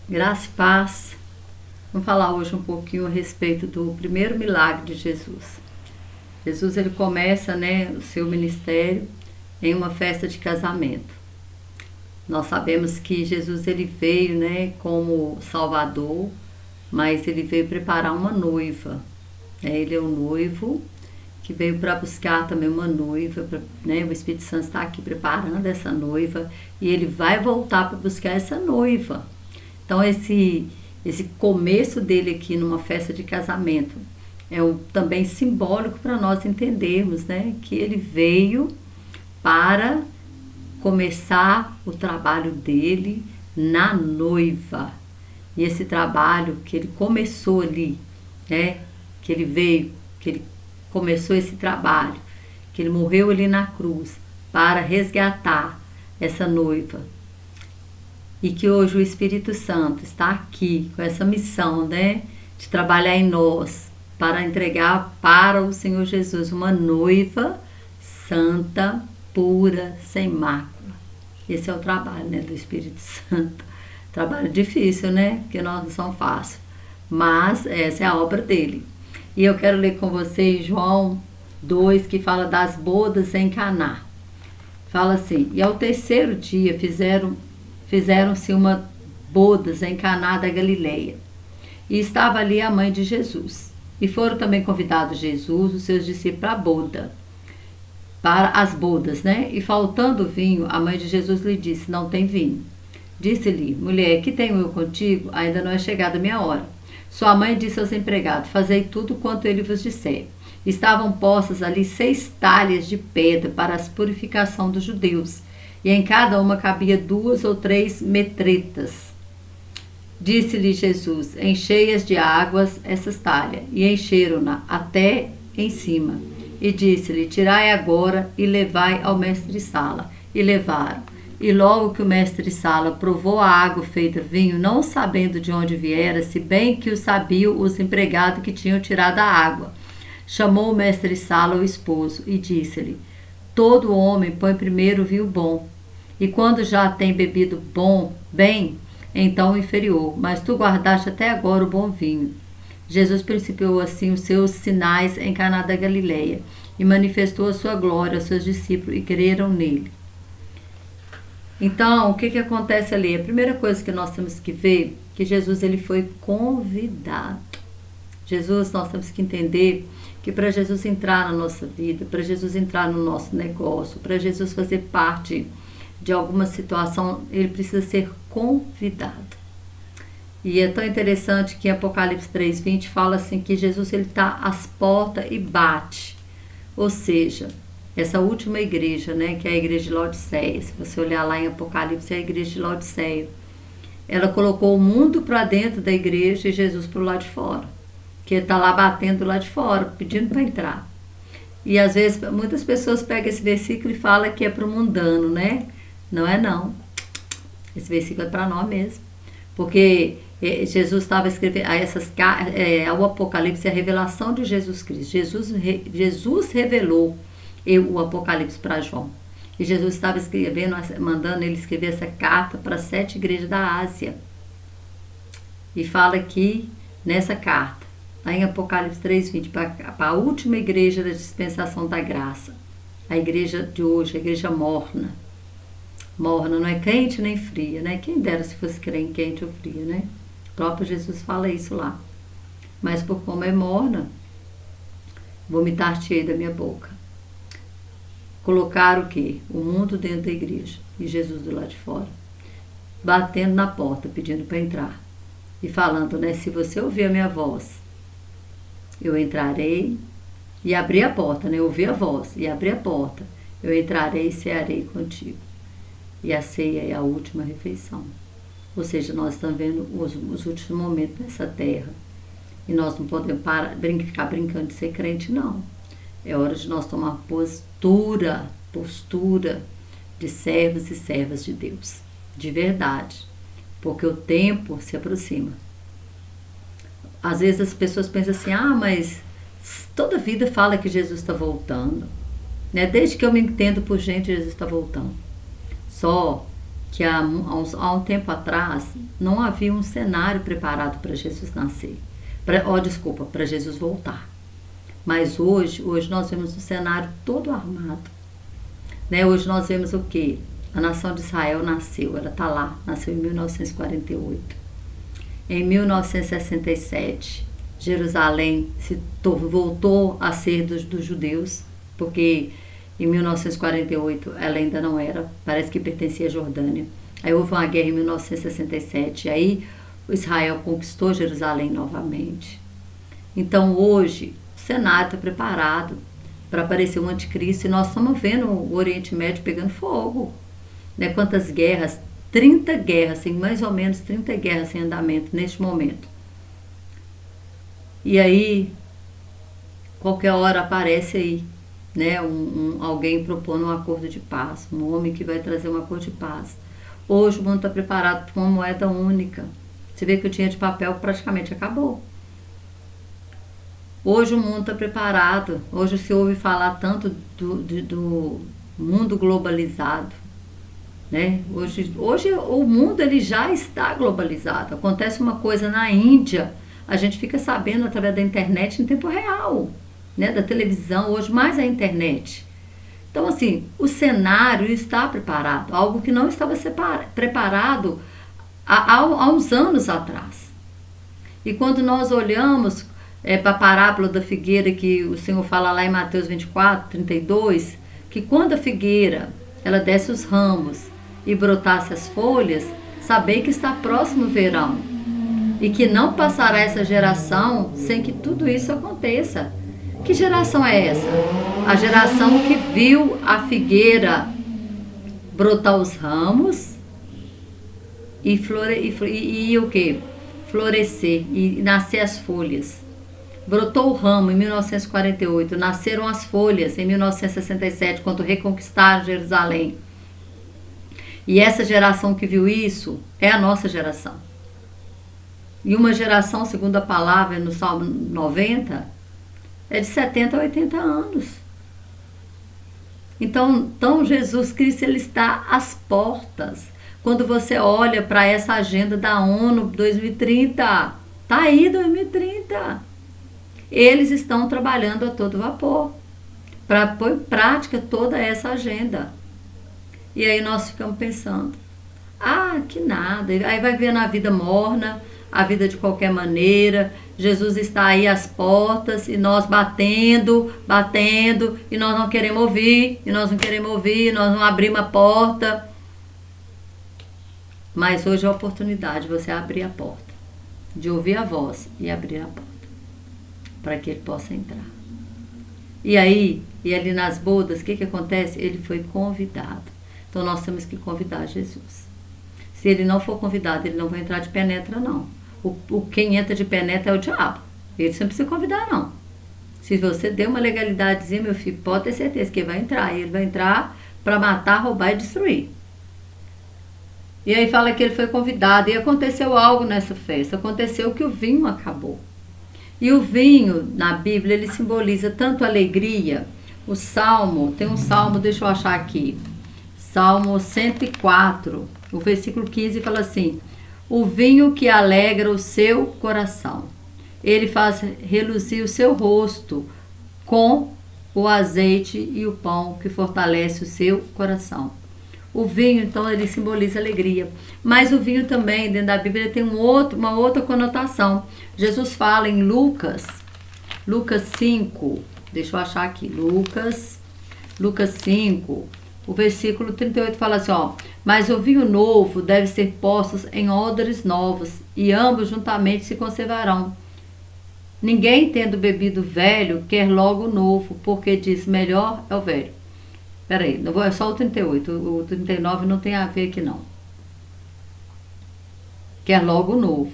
Graça e paz. Vamos falar hoje um pouquinho a respeito do primeiro milagre de Jesus. Jesus ele começa, o seu ministério em uma festa de casamento. Nós sabemos que Jesus ele veio, como Salvador, mas ele veio preparar uma noiva. Ele é o noivo que veio para buscar também uma noiva, o Espírito Santo está aqui preparando essa noiva e ele vai voltar para buscar essa noiva. Então esse começo dele aqui numa festa de casamento é também simbólico para nós entendermos, que ele veio para começar o trabalho dele na noiva. E esse trabalho que ele começou ali, que ele veio, que ele começou esse trabalho, que ele morreu ali na cruz para resgatar essa noiva. E que hoje o Espírito Santo está aqui com essa missão, de trabalhar em nós para entregar para o Senhor Jesus uma noiva santa, pura, sem mácula. Esse é o trabalho, do Espírito Santo. Trabalho difícil, porque nós não somos fáceis. Mas essa é a obra dele. E eu quero ler com vocês João 2, que fala das bodas em Caná. Fala assim: e ao terceiro dia fizeram-se uma bodas em Caná da Galileia. E estava ali a mãe de Jesus. E foram também convidados Jesus, os seus discípulos, para as bodas, E faltando vinho, a mãe de Jesus lhe disse: não tem vinho. Disse-lhe: mulher, que tenho eu contigo? Ainda não é chegada a minha hora. Sua mãe disse aos empregados: fazei tudo quanto ele vos disser. Estavam postas ali 6 talhas de pedra para a purificação dos judeus, e em cada uma cabia 2 ou 3 metretas. Disse-lhe Jesus: enchei-as de águas essas talhas, e encheram-na até em cima. E disse-lhe: tirai agora e levai ao mestre-sala. E levaram. E logo que o mestre-sala provou a água feita vinho, não sabendo de onde viera, se bem que o sabiam os empregados que tinham tirado a água, chamou o mestre-sala o esposo e disse-lhe: todo homem põe primeiro o vinho bom, e quando já tem bebido bem, então o inferior, mas tu guardaste até agora o bom vinho. Jesus principiou assim os seus sinais em Caná da Galileia e manifestou a sua glória aos seus discípulos e creram nele. Então, o que acontece ali? A primeira coisa que nós temos que ver é que Jesus ele foi convidado. Nós temos que entender que para Jesus entrar na nossa vida, para Jesus entrar no nosso negócio, para Jesus fazer parte de alguma situação, ele precisa ser convidado. E é tão interessante que em Apocalipse 3:20 fala assim que Jesus ele está às portas e bate. Ou seja, essa última igreja, que é a igreja de Laodiceia, se você olhar lá em Apocalipse, é a igreja de Laodiceia. Ela colocou o mundo para dentro da igreja e Jesus para o lado de fora. Que está lá batendo lá de fora, pedindo para entrar. E às vezes, muitas pessoas pegam esse versículo e falam que é para o mundano, Não é não. Esse versículo é para nós mesmo. Porque Jesus estava escrevendo o Apocalipse é a revelação de Jesus Cristo. Jesus revelou o Apocalipse para João. E Jesus estava mandando ele escrever essa carta para 7 igrejas da Ásia. E fala aqui nessa carta, lá em Apocalipse 3:20, para a última igreja da dispensação da graça. A igreja de hoje, a igreja morna. Morna, não é quente nem fria, Quem dera se fosse quente ou fria, O próprio Jesus fala isso lá. Mas por como é morna, vomitar-te-ei da minha boca. Colocaram o quê? O mundo dentro da igreja e Jesus do lado de fora. Batendo na porta, pedindo para entrar. E falando, se você ouvir a minha voz, eu entrarei e abri a porta, Ouvi a voz e abri a porta. Eu entrarei e cearei contigo. E a ceia é a última refeição. Ou seja, nós estamos vendo os últimos momentos nessa terra. E nós não podemos ficar brincando de ser crente, não. É hora de nós tomar postura de servos e servas de Deus. De verdade. Porque o tempo se aproxima. Às vezes as pessoas pensam assim: mas toda vida fala que Jesus está voltando. Desde que eu me entendo por gente, Jesus está voltando. Só que há um tempo atrás não havia um cenário preparado para Jesus nascer. Para Jesus voltar. Mas hoje nós vemos um cenário todo armado. Né? Hoje nós vemos o quê? A nação de Israel nasceu, ela está lá, nasceu em 1948. Em 1967, Jerusalém voltou a ser dos judeus, porque em 1948 ela ainda não era, parece que pertencia à Jordânia. Aí houve uma guerra em 1967, aí Israel conquistou Jerusalém novamente. Então hoje o cenário está preparado para aparecer um anticristo e nós estamos vendo o Oriente Médio pegando fogo. Né? Quantas guerras? 30 guerras, tem mais ou menos 30 guerras em andamento neste momento. E aí, qualquer hora aparece aí, né, alguém propondo um acordo de paz, um homem que vai trazer um acordo de paz. Hoje o mundo está preparado para uma moeda única. Você vê que o dinheiro de papel praticamente acabou. Hoje o mundo está preparado. Hoje se ouve falar tanto do mundo globalizado. Né? Hoje o mundo ele já está globalizado. Acontece uma coisa na Índia, a gente fica sabendo através da internet em tempo real, né? Da televisão, hoje mais a internet. Então assim, o cenário está preparado, algo que não estava preparado há uns anos atrás. E quando nós olhamos para a parábola da figueira que o Senhor fala lá em Mateus 24, 32, que quando a figueira ela desce os ramos e brotasse as folhas, saber que está próximo o verão e que não passará essa geração sem que tudo isso aconteça. Que geração é essa? A geração que viu a figueira brotar os ramos e o quê? Florescer e nascer as folhas. Brotou o ramo em 1948, nasceram as folhas em 1967, quando reconquistaram Jerusalém. E essa geração que viu isso é a nossa geração. E uma geração, segundo a palavra no Salmo 90, é de 70 a 80 anos. Então Jesus Cristo ele está às portas. Quando você olha para essa agenda da ONU 2030, tá aí 2030. Eles estão trabalhando a todo vapor para pôr em prática toda essa agenda. E aí nós ficamos pensando, que nada, aí vai ver na vida morna, a vida de qualquer maneira, Jesus está aí às portas e nós batendo, e nós não queremos ouvir, nós não abrimos a porta. Mas hoje é a oportunidade de você abrir a porta, de ouvir a voz e abrir a porta, para que ele possa entrar. E aí, ali nas bodas, o que acontece? Ele foi convidado. Então nós temos que convidar Jesus. Se ele não for convidado, ele não vai entrar de penetra, não. Quem entra de penetra é o diabo. Ele você não precisa convidar, não. Se você deu uma legalidadezinha, meu filho, pode ter certeza que ele vai entrar. E ele vai entrar para matar, roubar e destruir. E aí fala que ele foi convidado. E aconteceu algo nessa festa. Aconteceu que o vinho acabou. E o vinho, na Bíblia, ele simboliza tanto alegria. O salmo, tem um salmo, deixa eu achar aqui. Salmo 104, o versículo 15 fala assim: o vinho que alegra o seu coração, ele faz reluzir o seu rosto com o azeite e o pão que fortalece o seu coração. O vinho, então, ele simboliza alegria. Mas o vinho também, dentro da Bíblia, tem uma outra conotação. Jesus fala em Lucas 5, deixa eu achar aqui, Lucas 5, o versículo 38 fala assim, mas o vinho novo deve ser postos em odres novos, e ambos juntamente se conservarão. Ninguém tendo bebido velho, quer logo o novo, porque diz, melhor é o velho. Peraí, é só o 38, o 39 não tem a ver aqui não. Quer logo o novo.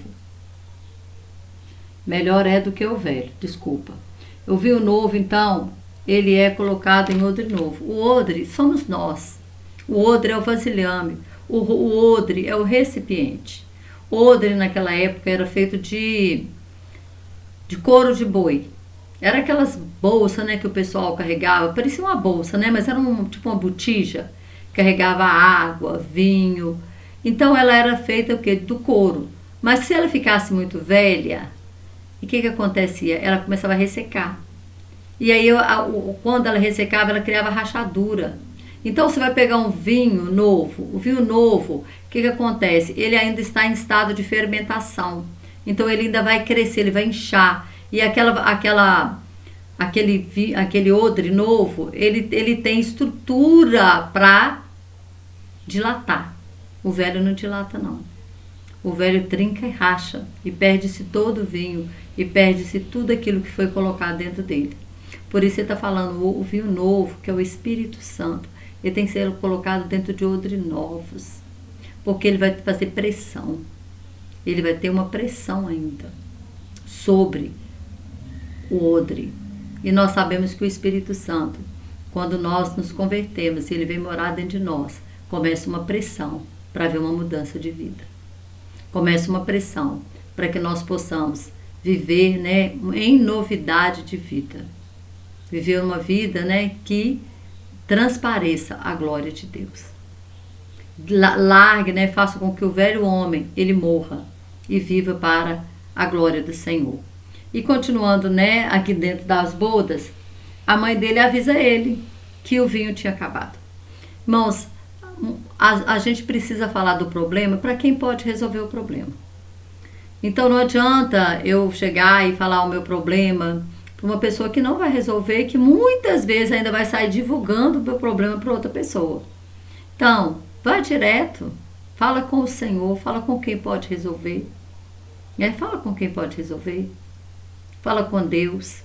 Melhor é do que o velho, desculpa. O vinho novo, então, ele é colocado em odre novo. O odre somos nós. O odre é o vasilhame. O odre é o recipiente. O odre naquela época era feito de couro de boi. Era aquelas bolsas, né, que o pessoal carregava. Parecia uma bolsa, né, mas era tipo uma botija. Carregava água, vinho. Então ela era feita o quê? Do couro. Mas se ela ficasse muito velha, o que acontecia? Ela começava a ressecar. E aí, quando ela ressecava, ela criava rachadura. Então, você vai pegar um vinho novo. O vinho novo, o que acontece? Ele ainda está em estado de fermentação. Então, ele ainda vai crescer, ele vai inchar. E aquele odre novo, ele tem estrutura para dilatar. O velho não dilata, não. O velho trinca e racha. E perde-se todo o vinho. E perde-se tudo aquilo que foi colocado dentro dele. Por isso ele está falando o vinho novo, que é o Espírito Santo. Ele tem que ser colocado dentro de odres novos. Porque ele vai fazer pressão. Ele vai ter uma pressão ainda sobre o odre. E nós sabemos que o Espírito Santo, quando nós nos convertemos e ele vem morar dentro de nós, começa uma pressão para haver uma mudança de vida. Começa uma pressão para que nós possamos viver, né, em novidade de vida. Viver uma vida, né, que transpareça a glória de Deus. Largue, né, faça com que o velho homem, ele morra e viva para a glória do Senhor. E continuando, né, aqui dentro das bodas, a mãe dele avisa ele que o vinho tinha acabado. Irmãos, a gente precisa falar do problema para quem pode resolver o problema. Então não adianta eu chegar e falar o meu problema para uma pessoa que não vai resolver, que muitas vezes ainda vai sair divulgando o meu problema para outra pessoa. Então, vai direto, fala com o Senhor, fala com quem pode resolver. Fala com quem pode resolver. Fala com Deus.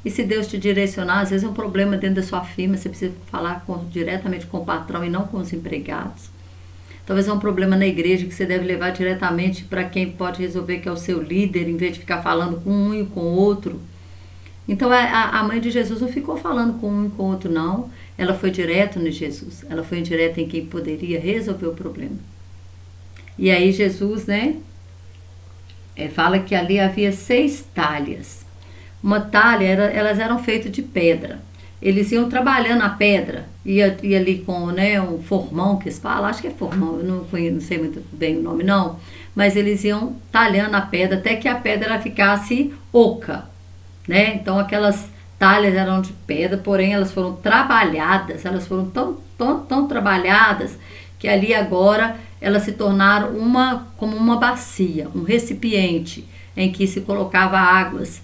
E se Deus te direcionar, às vezes é um problema dentro da sua firma, você precisa falar diretamente com o patrão e não com os empregados. Talvez é um problema na igreja que você deve levar diretamente para quem pode resolver, que é o seu líder, em vez de ficar falando com um e com o outro. Então a mãe de Jesus não ficou falando com um e com o outro, não. Ela foi direto no Jesus. Ela foi direta em quem poderia resolver o problema. E aí Jesus, né, fala que ali havia 6 talhas. Uma talha, elas eram feitas de pedra. Eles iam trabalhando a pedra, ia ali com, né, um formão que eles falam, acho que é formão, eu não sei muito bem o nome não, mas eles iam talhando a pedra até que a pedra ficasse oca, né? Então aquelas talhas eram de pedra, porém elas foram trabalhadas, elas foram tão trabalhadas que ali agora elas se tornaram como uma bacia, um recipiente em que se colocava águas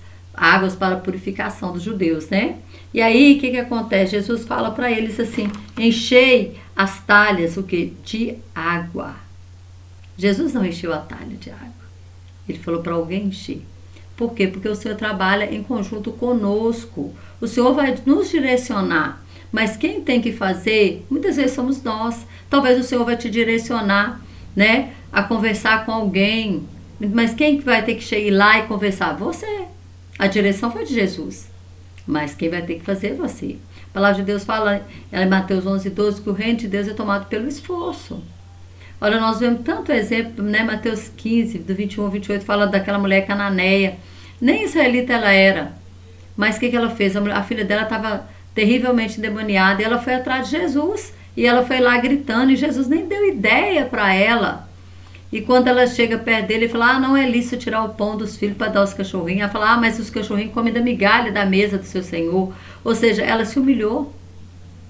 para a purificação dos judeus, né? E aí, o que acontece? Jesus fala para eles assim, enchei as talhas, o quê? De água. Jesus não encheu a talha de água. Ele falou para alguém encher. Por quê? Porque o Senhor trabalha em conjunto conosco. O Senhor vai nos direcionar. Mas quem tem que fazer, muitas vezes somos nós. Talvez o Senhor vai te direcionar, né? A conversar com alguém. Mas quem vai ter que chegar lá e conversar? Você. A direção foi de Jesus. Mas quem vai ter que fazer é você. A palavra de Deus fala, em Mateus 11:12, que o reino de Deus é tomado pelo esforço. Olha, nós vemos tanto exemplo, né? Mateus 15, do 21 ao 28, fala daquela mulher cananeia. Nem israelita ela era. Mas o que ela fez? A filha dela estava terrivelmente endemoniada e ela foi atrás de Jesus. E ela foi lá gritando e Jesus nem deu ideia para ela. E quando ela chega perto dele, ele fala, não é lícito tirar o pão dos filhos para dar aos cachorrinhos. Ela fala, mas os cachorrinhos comem da migalha da mesa do seu Senhor. Ou seja, ela se humilhou.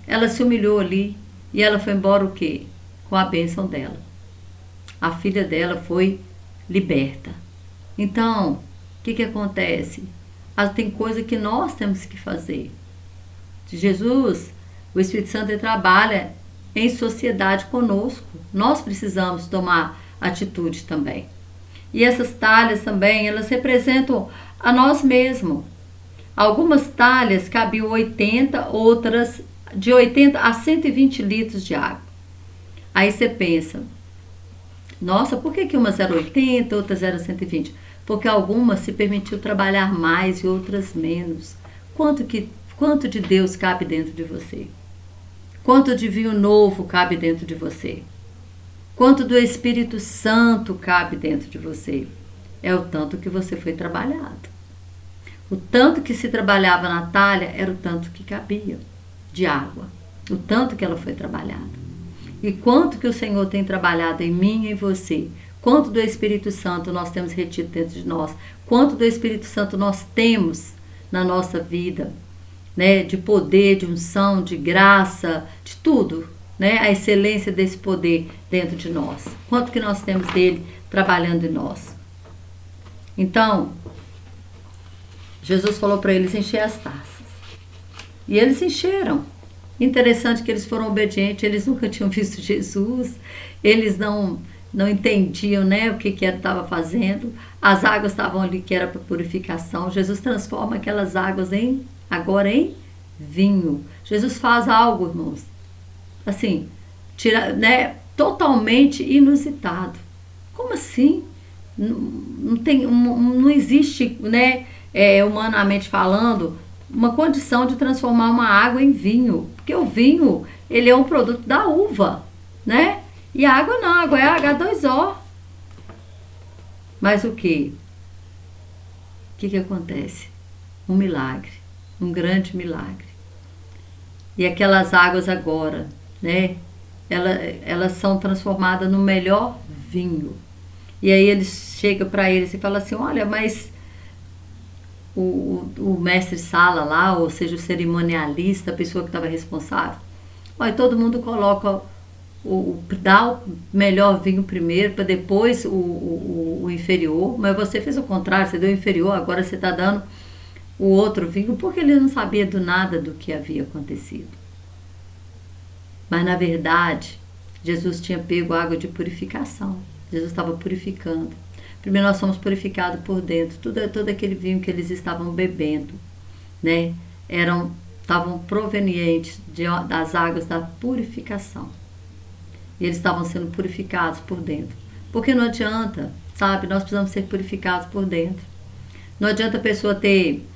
Ela se humilhou ali. E ela foi embora o quê? Com a bênção dela. A filha dela foi liberta. Então, o que acontece? Tem coisa que nós temos que fazer. Jesus, o Espírito Santo, ele trabalha em sociedade conosco. Nós precisamos tomar atitude também. E essas talhas também, elas representam a nós mesmos. Algumas talhas cabiam 80, outras de 80 a 120 litros de água. Aí você pensa, nossa, por que umas eram 80, outras eram 120? Porque algumas se permitiu trabalhar mais e outras menos. Quanto de Deus cabe dentro de você? Quanto de vinho novo cabe dentro de você? Quanto do Espírito Santo cabe dentro de você? É o tanto que você foi trabalhado. O tanto que se trabalhava na talha era o tanto que cabia de água. O tanto que ela foi trabalhada. E quanto que o Senhor tem trabalhado em mim e em você. Quanto do Espírito Santo nós temos retido dentro de nós. Quanto do Espírito Santo nós temos na nossa vida. Né? De poder, de unção, de graça, de tudo. Né? A excelência desse poder dentro de nós. Quanto que nós temos dele trabalhando em nós. Então, Jesus falou para eles encher as taças. E eles encheram. Interessante que eles foram obedientes, eles nunca tinham visto Jesus, eles não entendiam, né, o que estava fazendo. As águas estavam ali que era para purificação. Jesus transforma aquelas águas agora em vinho. Jesus faz algo, irmãos, assim, né, totalmente inusitado. Como assim? Não existe, né, humanamente falando, uma condição de transformar uma água em vinho. Porque o vinho, ele é um produto da uva, né? E a água não, a água é H2O. Mas o quê? O que acontece? Um milagre, um grande milagre. E aquelas águas agora, né? Elas são transformadas no melhor vinho. E aí eles chegam para eles e falam assim, olha, mas o mestre sala lá, ou seja, o cerimonialista, a pessoa que estava responsável, olha, todo mundo coloca, dá o melhor vinho primeiro, para depois o inferior, mas você fez o contrário, você deu o inferior, agora você está dando o outro vinho, porque ele não sabia do nada do que havia acontecido. Mas na verdade, Jesus tinha pego água de purificação. Jesus estava purificando. Primeiro nós somos purificados por dentro. Todo aquele vinho que eles estavam bebendo, né? Estavam provenientes das águas da purificação. E eles estavam sendo purificados por dentro. Porque não adianta, sabe? Nós precisamos ser purificados por dentro. Não adianta a pessoa ter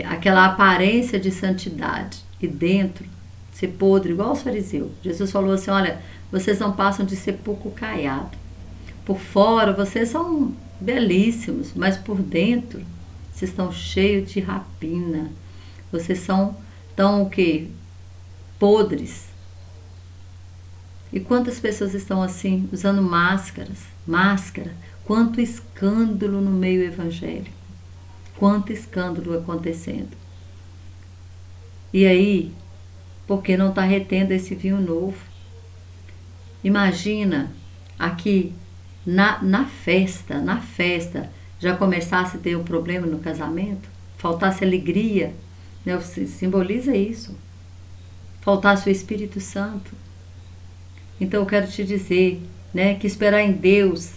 aquela aparência de santidade e dentro ser podre, igual os fariseus. Jesus falou assim, olha, vocês não passam de sepulcro caiado. Por fora vocês são belíssimos, mas por dentro vocês estão cheios de rapina. Vocês estão o quê? Podres. E quantas pessoas estão assim, usando máscaras? Máscara. Quanto escândalo no meio evangélico. Quanto escândalo acontecendo. E aí, porque não está retendo esse vinho novo? Imagina aqui na festa, já começasse a ter um problema no casamento, faltasse alegria, né? Simboliza isso, faltasse o Espírito Santo. Então eu quero te dizer, né, que esperar em Deus,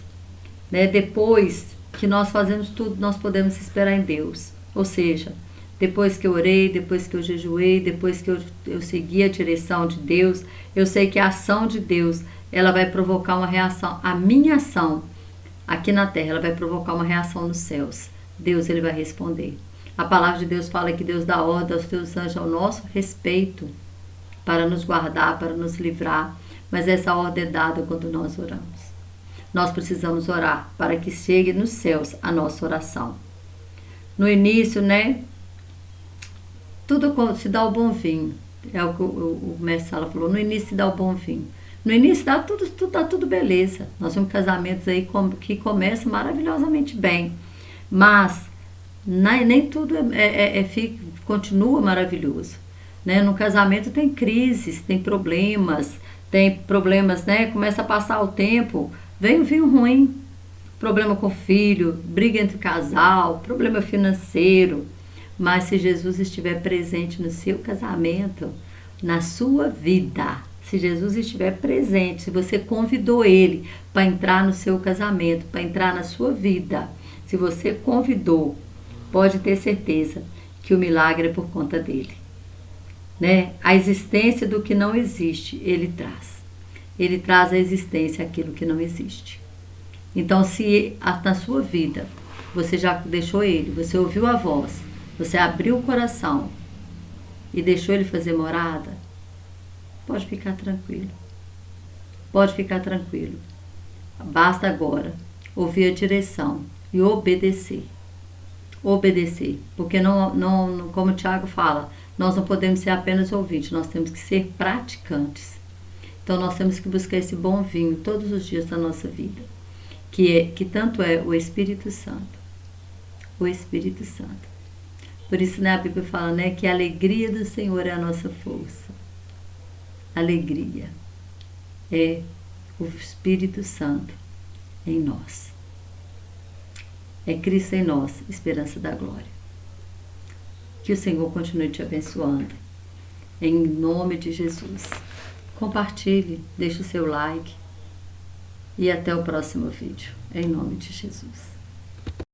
né, depois que nós fazemos tudo, nós podemos esperar em Deus. Ou seja, depois que eu orei, depois que eu jejuei, depois que eu segui a direção de Deus, eu sei que a ação de Deus, ela vai provocar uma reação. A minha ação aqui na terra, ela vai provocar uma reação nos céus. Deus, ele vai responder. A palavra de Deus fala que Deus dá ordem aos teus anjos ao nosso respeito, para nos guardar, para nos livrar. Mas essa ordem é dada quando nós oramos. Nós precisamos orar para que chegue nos céus a nossa oração. No início, né? Tudo se dá o bom vinho. É o que o mestre Sala falou. No início se dá o bom vinho. No início dá tudo beleza. Nós temos casamentos aí que começam maravilhosamente bem. Mas nem tudo continua maravilhoso. Né? No casamento tem crises, tem problemas, né? Começa a passar o tempo, vem um vinho ruim. Problema com o filho, briga entre o casal, problema financeiro. Mas se Jesus estiver presente no seu casamento, na sua vida, se Jesus estiver presente, se você convidou ele para entrar no seu casamento, para entrar na sua vida, se você convidou, pode ter certeza que o milagre é por conta dele. Né? A existência do que não existe, ele traz. Ele traz a existência aquilo que não existe. Então, se na sua vida você já deixou ele, você ouviu a voz, você abriu o coração e deixou ele fazer morada, pode ficar tranquilo. Pode ficar tranquilo. Basta agora ouvir a direção e obedecer. Obedecer. Porque não, como o Tiago fala, nós não podemos ser apenas ouvintes, nós temos que ser praticantes. Então nós temos que buscar esse bom vinho todos os dias da nossa vida, que tanto é o Espírito Santo. O Espírito Santo. Por isso, né, a Bíblia fala, né, que a alegria do Senhor é a nossa força. Alegria é o Espírito Santo em nós. É Cristo em nós, esperança da glória. Que o Senhor continue te abençoando. Em nome de Jesus. Compartilhe, deixe o seu like. E até o próximo vídeo. Em nome de Jesus.